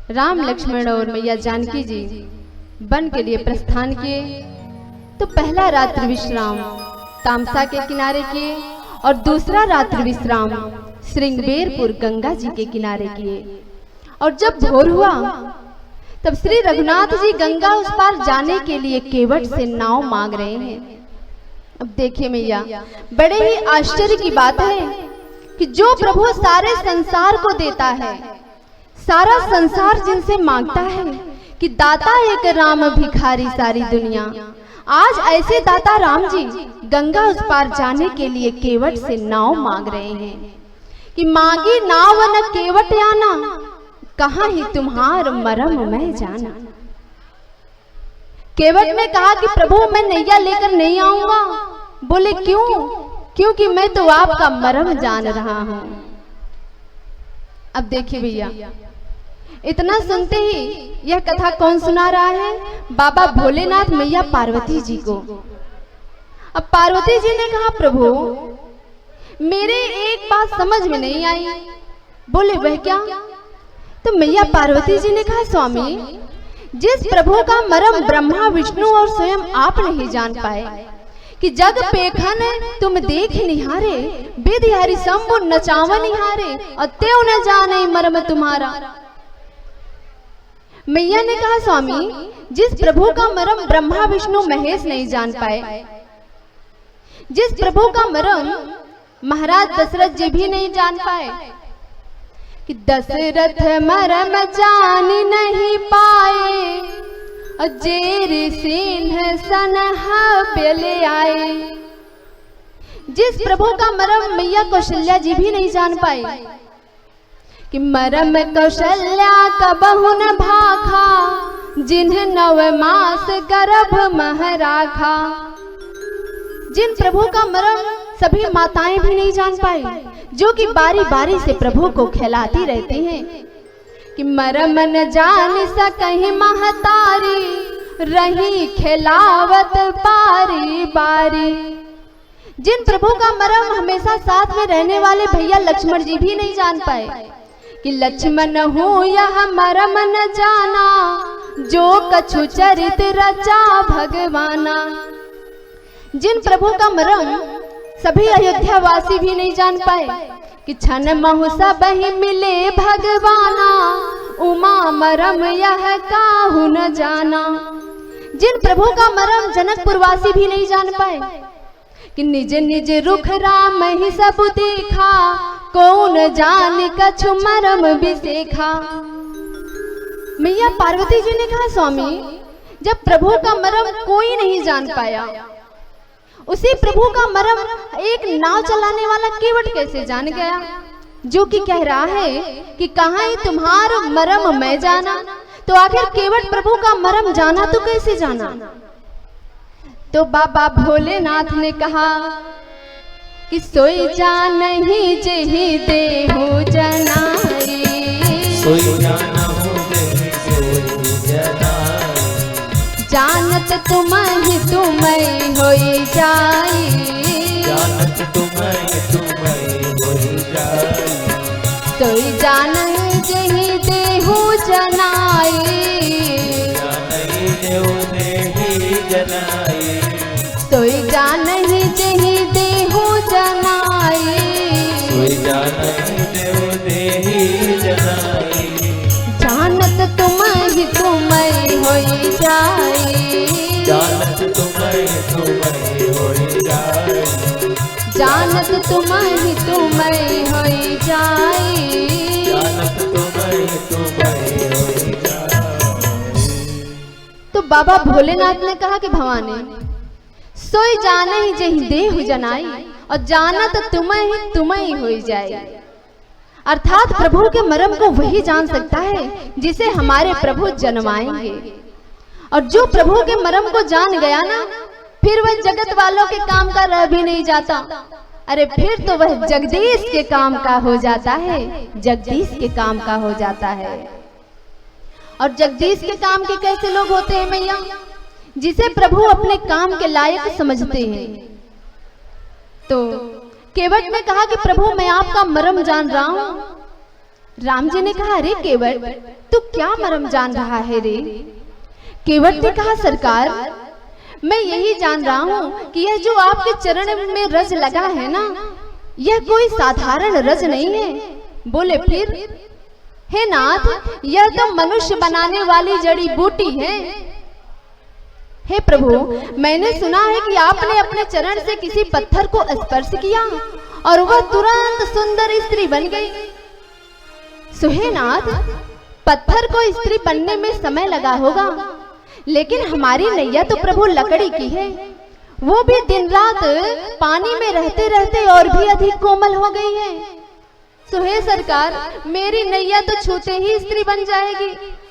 राम लक्ष्मण और मैया जानकी जी वन के लिए प्रस्थान किए तो पहला रात्रि विश्राम तामसा के किनारे किए और दूसरा रात्रि विश्राम श्रृंगबेरपुर गंगा जी के किनारे किए। और जब भोर हुआ तब श्री रघुनाथ जी गंगा उस पार जाने के लिए केवट से नाव मांग रहे हैं। अब देखिए मैया, बड़े ही आश्चर्य की बात है कि जो प्रभु सारे संसार को देता है, सारा संसार जिनसे मांगता है कि दाता एक राम भिखारी सारी दुनिया, आज ऐसे दाता राम जी गंगा उस पार जाने के लिए केवट से नाव मांग रहे हैं कि मांगी नाव न केवट आना, कहाँ ही तुम्हार मरम मैं जाना। केवट ने कहा कि प्रभु मैं नैया लेकर नहीं आऊंगा। बोले क्यों? क्योंकि मैं तो आपका मरम जान रहा हूं। अब देखिए भैया, इतना सुनते ही यह कथा कौन सुना रहा है? बाबा भोलेनाथ मैया पार्वती जी को। अब पार्वती जी ने कहा प्रभु मेरे एक बात समझ में नहीं आई। बोले वह क्या? तो मैया पार्वती जी ने कहा स्वामी, जिस प्रभु का मरम ब्रह्मा विष्णु और स्वयं आप नहीं जान पाए कि जग पेखन तुम देख निहारे, विधिहारी शंभु नचावन निहारे, और त्यों न जाने मर्म तुम्हारा। मैया ने कहा स्वामी, जिस प्रभु का मरम ब्रह्मा विष्णु महेश नहीं जान पाए, जिस प्रभु का मरम महाराज दशरथ जी भी नहीं जान पाए कि दशरथ मरम जान नहीं पाए, जेर सिंह सनह बेले आए। जिस प्रभु का मरम मैया कौशल्या जी भी नहीं जान पाई कि मरम कौशल्या कबहु न भाखा, जिन्ह नव मास गर्भ मह राखा। जिन प्रभु का मरम सभी माताएं भी नहीं जान पाई, जो कि बारी बारी से प्रभु को खिलाती रहती हैं कि मरम न जान सकहि महतारी, रही खिलावत बारी बारी। जिन प्रभु का मरम हमेशा साथ में रहने वाले भैया लक्ष्मण जी भी नहीं जान पाए कि लक्ष्मण हो यह मरम न जाना, जो कछु चरित रचा भगवाना। जिन प्रभु का मरम सभी अयोध्या वासी भी नहीं जान पाए कि छन महु सब ही मिले भगवाना, उमा मरम यह काहू न जाना। जिन प्रभु का मरम जनकपुर वासी भी नहीं जान पाए कि निज निज रुख राम ही सब देखा, कौन जान कछु मरम बिसेखा। मैया पार्वती जी ने कहा स्वामी, जब प्रभु का मरम कोई नहीं जान पाया, उसी प्रभु का मरम एक नाव चलाने वाला केवट कैसे जान गया, जो कि कह रहा है कि कहाँ ही तुम्हारा मरम मैं जाना। तो आखिर केवट प्रभु का मरम जाना तो कैसे जाना? तो बाबा भोलेनाथ ने कहा कि सोई जान ही जेहि देहु जनाई, सोई जाना हो देहु जनाई, जानत तुम्हें तुम्हें होई जाई, जानत तुम्हें होई जाई। सोई जान जेहि देहु जनाई, जानई देहु देहि जनाई, सोई जान ही जेहि देहु जनाई, सोई जानई देहु देहि जनाई। जानत तुम्हें तुम्हें होई जाई, जानत तुम्हें होई जाई, जानत तुम्हें तुम्हें होई जाई, जानत तुम्हें होई जाई। तो बाबा भोलेनाथ ने कहा कि भवानी, सोई जाने ही जही देहु जनाई, और जानत तुम्हें ही होई जाए। अर्थात प्रभु के मरम को वही जान सकता है जिसे हमारे प्रभु जन्माएंगे। और जो प्रभु के मरम को जान गया ना, फिर वह जगत वालों के काम का रह भी नहीं जाता। अरे फिर तो वह जगदीश के काम का हो जाता है, जगदीश के काम का हो जाता है। और जगदीश के काम के कैसे लोग होते हैं मैया? जिसे प्रभु अपने काम के लायक समझते हैं। तो केवट ने कहा कि प्रभु मैं आपका मरम जान रहा हूं, राम जी ने कहा, अरे केवट, तू क्या मरम जान रहा है रे? केवट ने कहा, सरकार, मैं यही जान रहा हूँ कि यह जो आपके चरण में रज लगा है ना, यह कोई साधारण रज नहीं है। बोले फिर? हे नाथ, यह तो मनुष्य बनाने वाली जड़ी बूटी है। हे प्रभु, मैंने सुना है कि आपने अपने चरण से किसी पत्थर को स्पर्श किया और वह तुरंत सुंदर स्त्री बन गई। सुहेनाथ, पत्थर को स्त्री बनने में समय लगा होगा, लेकिन हमारी नैया तो प्रभु लकड़ी की है, वो भी दिन रात पानी में रहते रहते और भी अधिक कोमल हो गई है। सुहे सरकार, मेरी नैया तो छूते ही स्त्री बन जाएगी।